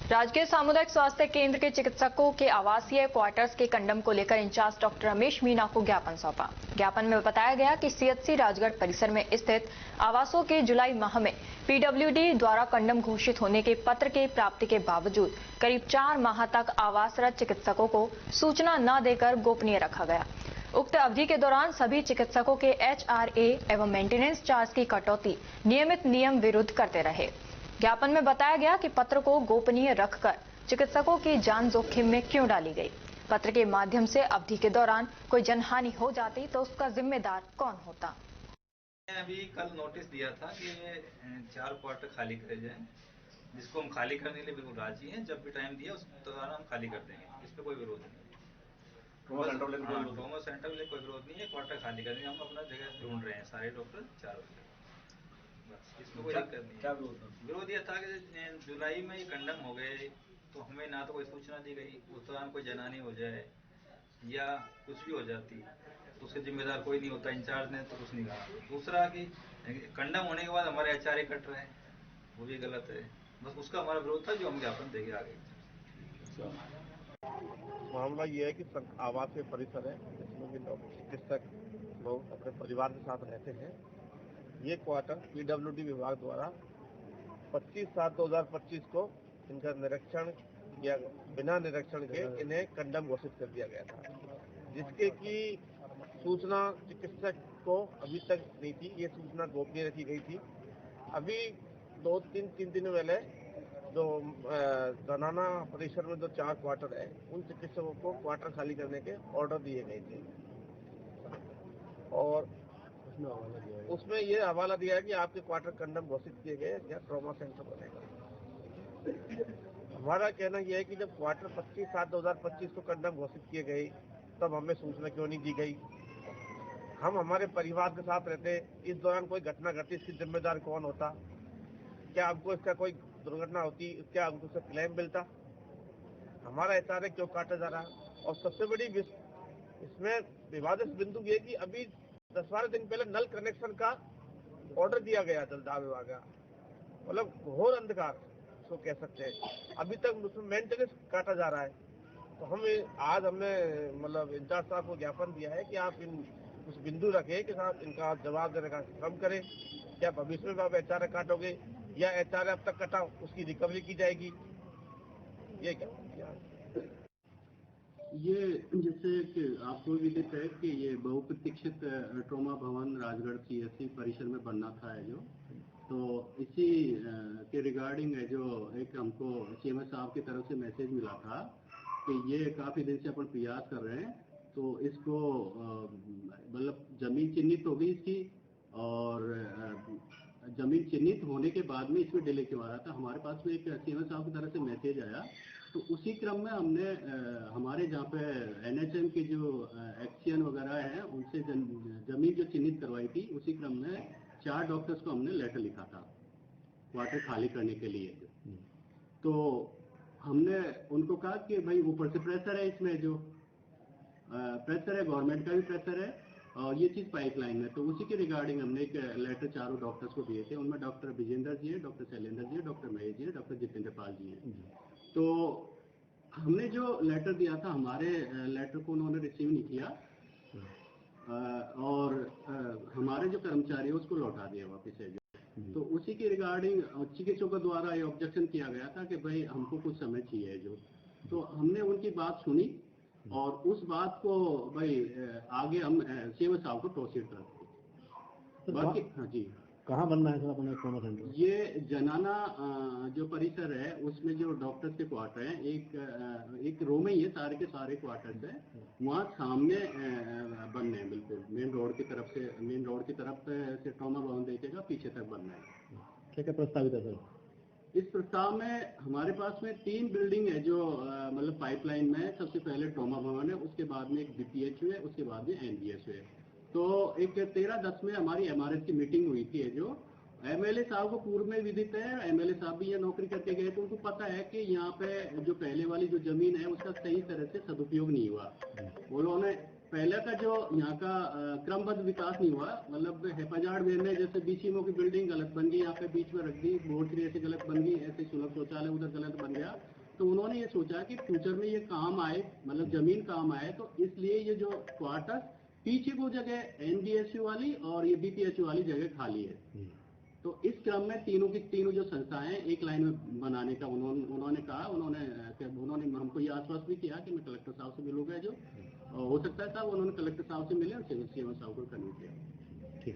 राजकीय सामुदायिक स्वास्थ्य केंद्र के चिकित्सकों के आवासीय क्वार्टर्स के कंडम को लेकर इंचार्ज डॉक्टर रमेश मीणा को ज्ञापन सौंपा। ज्ञापन में बताया गया कि सीएचसी राजगढ़ परिसर में स्थित आवासों के जुलाई माह में पीडब्ल्यूडी द्वारा कंडम घोषित होने के पत्र के प्राप्ति के बावजूद करीब 4 माह तक आवासरत चिकित्सकों को सूचना न देकर गोपनीय रखा गया। उक्त अवधि के दौरान सभी चिकित्सकों के एचआरए एवं मेंटेनेंस चार्ज की कटौती नियमित नियम विरुद्ध करते रहे। ज्ञापन में बताया गया कि पत्र को गोपनीय रखकर चिकित्सकों की जान जोखिम में क्यों डाली गई। पत्र के माध्यम से अवधि के दौरान कोई जनहानि हो जाती तो उसका जिम्मेदार कौन होता। अभी कल नोटिस दिया था कि 4 क्वार्टर खाली करे जाएं, जिसको हम खाली करने के लिए बिल्कुल राजी हैं। जब भी टाइम दिया उस दौरान हम खाली कर देंगे, इस पर कोई विरोध नहीं है। ट्रॉमा सेंटर में कोई विरोध नहीं है, क्वार्टर खाली करेंगे। हम अपना जगह ढूंढ रहे हैं सारे डॉक्टर 4 बस, इसमें कोई दिक्कत नहीं। क्या विरोध यह था कि जुलाई में ये कंडम हो गए तो हमें ना तो कोई सूचना दी गई, उस दौरान कोई जनहानि हो जाए या कुछ भी हो जाती तो उसके जिम्मेदार कोई नहीं होता। इंचार्ज ने तो कुछ नहीं कहा। दूसरा कि कंडम होने के बाद हमारे एचआरए कट रहे हैं, वो भी गलत है। बस उसका हमारा विरोध था, जो हम ज्ञापन देंगे आगे। मामला ये है कि आवासीय परिसर है, जिसमें भी लोग चिकित्सक लोग अपने परिवार के साथ रहते हैं। ये क्वार्टर पीडब्ल्यूडी विभाग द्वारा 25/7/2025 को इनका निरीक्षण या बिना निरीक्षण के इन्हें कंडम घोषित कर दिया गया था, जिसके की सूचना चिकित्सक को अभी तक नहीं थी। ये सूचना गोपनीय रखी गई थी। अभी 2-3 दिन पहले जो जनाना परिसर में जो 4 क्वार्टर है, उन चिकित्सकों को क्वार्टर खाली करने के ऑर्डर दिए गए थे और उसमें ये हवाला दिया है कि आपके क्वार्टर कंडम घोषित किए गए या ट्रॉमा सेंटर बनेगा। हमारा कहना यह है कि जब क्वार्टर 25/7/2025 को कंडम घोषित किए गए तब हमें सूचना क्यों नहीं दी गई। हम हमारे परिवार के साथ रहते, इस दौरान कोई घटना घटी, इसकी जिम्मेदार कौन होता। क्या हमको इसका कोई दुर्घटना होती, क्या हमको इसका क्लेम मिलता। हमारा एचआरए क्यों काटा जा रहा है। और सबसे बड़ी इसमें विवादित बिंदु ये कि अभी 10-12 दिन पहले नल कनेक्शन का ऑर्डर दिया गया जलदाय विभाग का, मतलब घोर अंधकार इसको कह सकते हैं। अभी तक उसमें मेंटेनेंस काटा जा रहा है। तो हमने मतलब इंचार्ज साहब को ज्ञापन दिया है कि आप कुछ बिंदु रखें कि साहब इनका जवाब देने का कम करें। क्या भविष्य में आप एचआरए काटोगे या एचआरए अब तक कटा उसकी रिकवरी की जाएगी, ये क्या। ये जैसे कि आपको विदित है कि ये बहुप्रतीक्षित ट्रॉमा भवन राजगढ़ सीएचसी परिसर में बनना था है जो, तो इसी के रिगार्डिंग है जो एक हमको सीएमएस साहब की तरफ से मैसेज मिला था कि ये काफी दिन से अपन प्रयास कर रहे हैं, तो इसको मतलब जमीन चिन्हित हो गई इसकी, और जमीन चिन्हित होने के बाद में इसमें डिले क्यों आ रहा था। हमारे पास में एक सीएमएस साहब की तरफ से मैसेज आया, तो उसी क्रम में हमने हमारे जहाँ पे एनएचएम के जो एक्शन वगैरह हैं उनसे जमीन जो चिन्हित करवाई थी, उसी क्रम में 4 डॉक्टर्स को हमने लेटर लिखा था क्वार्टर खाली करने के लिए। तो हमने उनको कहा कि भाई ऊपर से प्रेशर है, इसमें जो प्रेशर है गवर्नमेंट का भी प्रेशर है और ये चीज पाइपलाइन में, तो उसी के रिगार्डिंग हमने एक लेटर 4 डॉक्टर्स को दिए थे। उनमें डॉक्टर विजेंद्र जी है, डॉक्टर शैलेंद्र जी है, डॉक्टर महेश जी है, डॉक्टर जितेंद्र पाल जी है। तो हमने जो लेटर दिया था, हमारे लेटर को उन्होंने रिसीव नहीं किया और हमारे जो कर्मचारी है उसको लौटा दिया वापस है। तो उसी के रिगार्डिंग चिकित्सकों के द्वारा ये ऑब्जेक्शन किया गया था कि भाई हमको कुछ समय चाहिए जो, तो हमने उनकी बात सुनी और उस बात को भाई आगे हम सीएमएस साहब को प्रोसीड करते। बाकी हाँ जी, कहाँ बनना है सर अपना ट्रॉमा सेंटर? ये जनाना जो परिसर है उसमें जो डॉक्टर्स के क्वार्टर हैं, एक रो में ही है, सारे के सारे क्वार्टर्स है, वहाँ सामने बनने हैं, बिल्कुल मेन रोड की तरफ से ट्रॉमा भवन देखेगा, पीछे तक बनना है। क्या क्या प्रस्तावित है सर? इस प्रस्ताव में हमारे पास में 3 बिल्डिंग है जो मतलब पाइपलाइन में है। सबसे पहले ट्रॉमा भवन है, उसके बाद में एक बीपीएचयू है, उसके बाद में एनबीएसयू है। तो एक 13/10 में हमारी एमआरएस की मीटिंग हुई थी, जो एमएलए साहब को पूर्व में विदित है। एमएलए साहब भी यहाँ नौकरी करके गए, तो उनको पता है कि यहाँ पे जो पहले वाली जो जमीन है उसका सही तरह से सदुपयोग नहीं हुआ। उन्होंने पहले का जो यहाँ का क्रमबद्ध विकास नहीं हुआ, मतलब हेफाजाट में जैसे बीसीएमओ की बिल्डिंग गलत बन गई, यहाँ पे बीच में रख दी, बोर्ड ऐसे गलत बन गई, ऐसे सुलभ शौचालय उधर गलत बन गया। तो उन्होंने ये सोचा कि फ्यूचर में ये काम आए, मतलब जमीन काम आए, तो इसलिए ये जो क्वार्टर पीछे को जगह एनबीएसयू वाली और ये बीपीएचयू वाली जगह खाली है। तो इस क्रम में तीनों जो संस्थाएं एक लाइन में बनाने का उन्होंने कहा। उन्होंने हमको ये आश्वस्त भी किया कि मैं कलेक्टर साहब से मिलूंगा, जो हो सकता है साहब उन्होंने कलेक्टर साहब से मिले और सीएम साहब को कन्वे किया। ठीक।